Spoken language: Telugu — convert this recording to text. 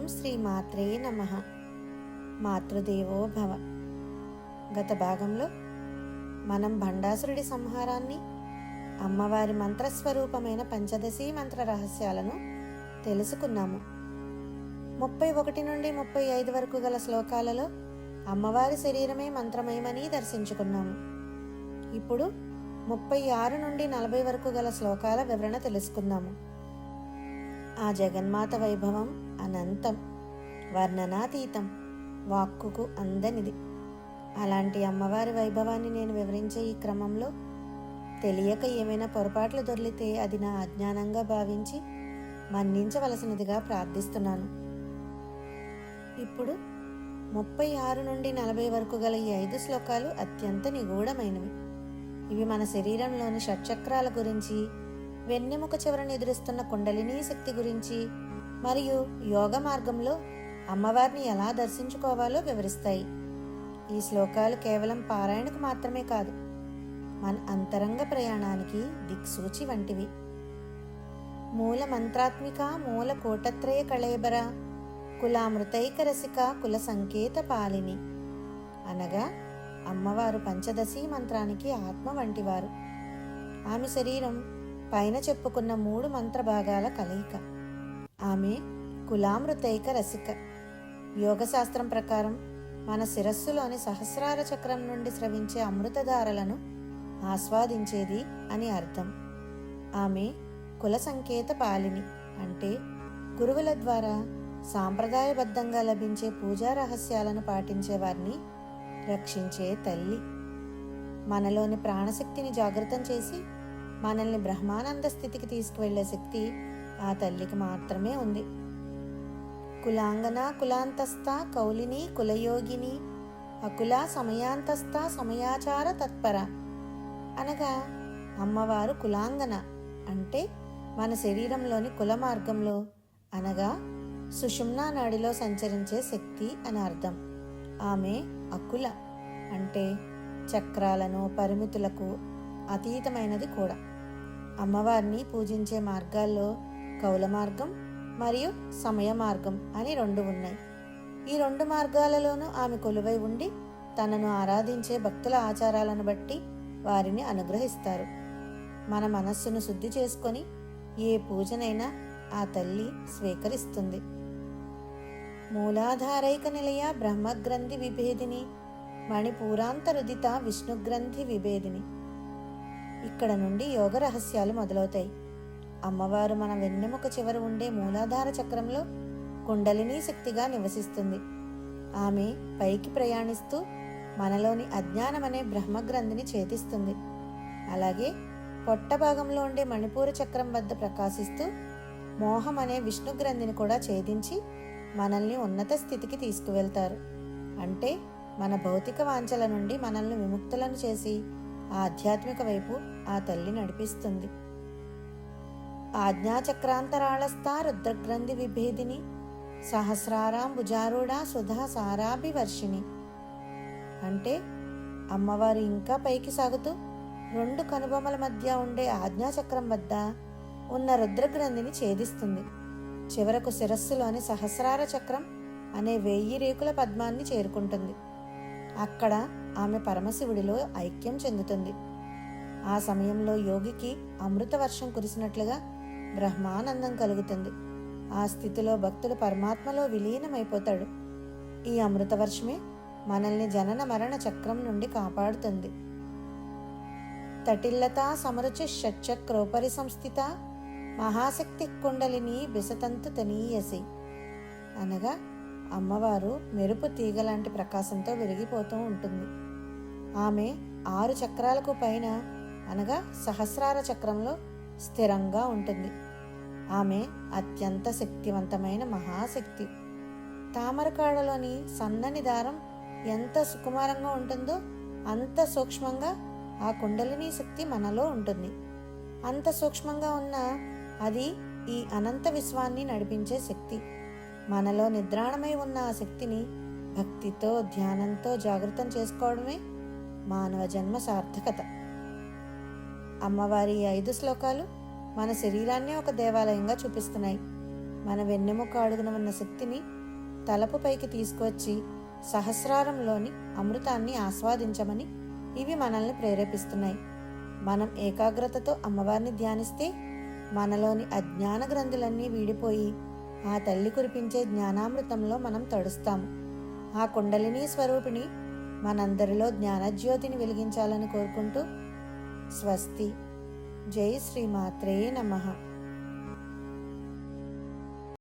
ఓం శ్రీ మాత్రే నమః. మాతృదేవో భవ. గత భాగంలో మనం భండాసురుడి సంహారాన్ని, అమ్మవారి మంత్రస్వరూపమైన పంచదశి మంత్ర రహస్యాలను తెలుసుకున్నాము. 31 నుండి 35 వరకు గల శ్లోకాలలో అమ్మవారి శరీరమే మంత్రమయమని దర్శించుకున్నాము. ఇప్పుడు 36 నుండి 40 వరకు గల శ్లోకాల వివరణ తెలుసుకుందాము. ఆ జగన్మాత వైభవం అనంతం, వర్ణనాతీతం, వాక్కుకు అందనిది. అలాంటి అమ్మవారి వైభవాన్ని నేను వివరించే ఈ క్రమంలో తెలియక ఏమైనా పొరపాట్లు దొర్లితే అది నా అజ్ఞానంగా భావించి మన్నించవలసినదిగా ప్రార్థిస్తున్నాను. ఇప్పుడు 36 నుండి 40 వరకు గల ఈ 5 శ్లోకాలు అత్యంత నిగూఢమైనవి. ఇవి మన శరీరంలోని షట్చక్రాల గురించి, వెన్నెముక చివరను ఎదురిస్తున్న కుండలినీ శక్తి గురించి మరియు యోగ మార్గంలో అమ్మవారిని ఎలా దర్శించుకోవాలో వివరిస్తాయి. ఈ శ్లోకాలు కేవలం పారాయణకు మాత్రమే కాదు, మన అంతరంగ ప్రయాణానికి దిక్సూచి వంటివి. మూల మంత్రాత్మిక మూల కోటత్రయ కళేబర కులామృతైక రసిక కుల సంకేత పాలిని అనగా అమ్మవారు పంచదశి మంత్రానికి ఆత్మ వంటివారు. ఆమె శరీరం పైన చెప్పుకున్న 3 మంత్ర భాగాల కలయిక. ఆమె కులామృతైక రసిక. యోగశాస్త్రం ప్రకారం మన శిరస్సులోని సహస్రార చక్రం నుండి స్రవించే అమృతధారలను ఆస్వాదించేది అని అర్థం. ఆమె కుల సంకేత పాలిని అంటే గురువుల ద్వారా సాంప్రదాయబద్ధంగా లభించే పూజా రహస్యాలను పాటించే వారిని రక్షించే తల్లి. మనలోని ప్రాణశక్తిని జాగృతం చేసి మనల్ని బ్రహ్మానంద స్థితికి తీసుకువెళ్లే శక్తి ఆ తల్లికి మాత్రమే ఉంది. కులాంగన కులాంతస్థ కౌలిని కులయోగిని అకుల సమయాంతస్థ సమయాచార తత్పర అనగా అమ్మవారు కులాంగన అంటే మన శరీరంలోని కుల మార్గంలో అనగా సుషుమ్నా నాడిలో సంచరించే శక్తి అని అర్థం. ఆమె అకుల అంటే చక్రాలను పరిమితులకు అతీతమైనది కూడా. అమ్మవారిని పూజించే మార్గాల్లో కౌల మార్గం మరియు సమయ మార్గం అని 2 ఉన్నాయి. ఈ 2 మార్గాలలోనూ ఆమె కొలువై ఉండి తనను ఆరాధించే భక్తుల ఆచారాలను బట్టి వారిని అనుగ్రహిస్తారు. మన మనస్సును శుద్ధి చేసుకొని ఏ పూజనైనా ఆ తల్లి స్వీకరిస్తుంది. మూలాధారైక నిలయ బ్రహ్మగ్రంథి విభేదిని మణిపూరాంతరుదిత విష్ణుగ్రంథి విభేదిని. ఇక్కడ నుండి యోగ రహస్యాలు మొదలవుతాయి. అమ్మవారు మన వెన్నెముక చివర ఉండే మూలాధార చక్రంలో కుండలినీ శక్తిగా నివసిస్తుంది. ఆమె పైకి ప్రయాణిస్తూ మనలోని అజ్ఞానమనే బ్రహ్మగ్రంథిని ఛేదిస్తుంది. అలాగే పొట్ట భాగంలో ఉండే మణిపూర చక్రం వద్ద ప్రకాశిస్తూ మోహం అనే విష్ణుగ్రంథిని కూడా ఛేదించి మనల్ని ఉన్నత స్థితికి తీసుకువెళ్తారు. అంటే మన భౌతిక వాంఛల నుండి మనల్ని విముక్తులను చేసి ఆధ్యాత్మిక వైపు ఆ తల్లి నడిపిస్తుంది. ఆజ్ఞాచక్రాంతరాళస్థ రుద్రగ్రంథి విభేదిని సహస్రారాం భుజారూఢ సుధా సారాభివర్షిణి అంటే అమ్మవారు ఇంకా పైకి సాగుతూ 2 కనుబొమ్మల మధ్య ఉండే ఆజ్ఞాచక్రం వద్ద ఉన్న రుద్రగ్రంథిని ఛేదిస్తుంది. చివరకు శిరస్సులోని సహస్రార చక్రం అనే 1000 రేకుల పద్మాన్ని చేరుకుంటుంది. అక్కడ ఆమె పరమశివుడిలో ఐక్యం చెందుతుంది. ఆ సమయంలో యోగికి అమృత వర్షం కురిసినట్లుగా బ్రహ్మానందం కలుగుతుంది. ఆ స్థితిలో భక్తుడు పరమాత్మలో విలీనమైపోతాడు. ఈ అమృత వర్షమే మనల్ని జనన మరణ చక్రం నుండి కాపాడుతుంది. తటిల్లతా సమరుచి షట్చక్రోపరి సంస్థిత మహాశక్తి కుండలిని బిసతంతు తనీయసి అనగా అమ్మవారు మెరుపు తీగలాంటి ప్రకాశంతో వెలిగిపోతూ ఉంటుంది. ఆమె 6 చక్రాలకు పైన అనగా సహస్రార చక్రంలో స్థిరంగా ఉంటుంది. ఆమె అత్యంత శక్తివంతమైన మహాశక్తి. తామరకాడలోని సన్నని దారం ఎంత సుకుమారంగా ఉంటుందో అంత సూక్ష్మంగా ఆ కుండలినీ శక్తి మనలో ఉంటుంది. అంత సూక్ష్మంగా ఉన్న అది ఈ అనంత విశ్వాన్ని నడిపించే శక్తి. మనలో నిద్రాణమై ఉన్న ఆ శక్తిని భక్తితో ధ్యానంతో జాగృతం చేసుకోవడమే మానవ జన్మ సార్థకత. అమ్మవారి 5 శ్లోకాలు మన శరీరాన్నే ఒక దేవాలయంగా చూపిస్తున్నాయి. మన వెన్నెముక అడుగున ఉన్న శక్తిని తలపు పైకి తీసుకువచ్చి సహస్రారంలోని అమృతాన్ని ఆస్వాదించమని ఇవి మనల్ని ప్రేరేపిస్తున్నాయి. మనం ఏకాగ్రతతో అమ్మవారిని ధ్యానిస్తే మనలోని అజ్ఞాన గ్రంథులన్నీ వీడిపోయి ఆ తల్లి కురిపించే జ్ఞానామృతంలో మనం తడుస్తాము. ఆ కుండలిని స్వరూపిణి మనందరిలో జ్ఞానజ్యోతిని వెలిగించాలని కోరుకుంటూ స్వస్తి. జై శ్రీమాత్రే నమః.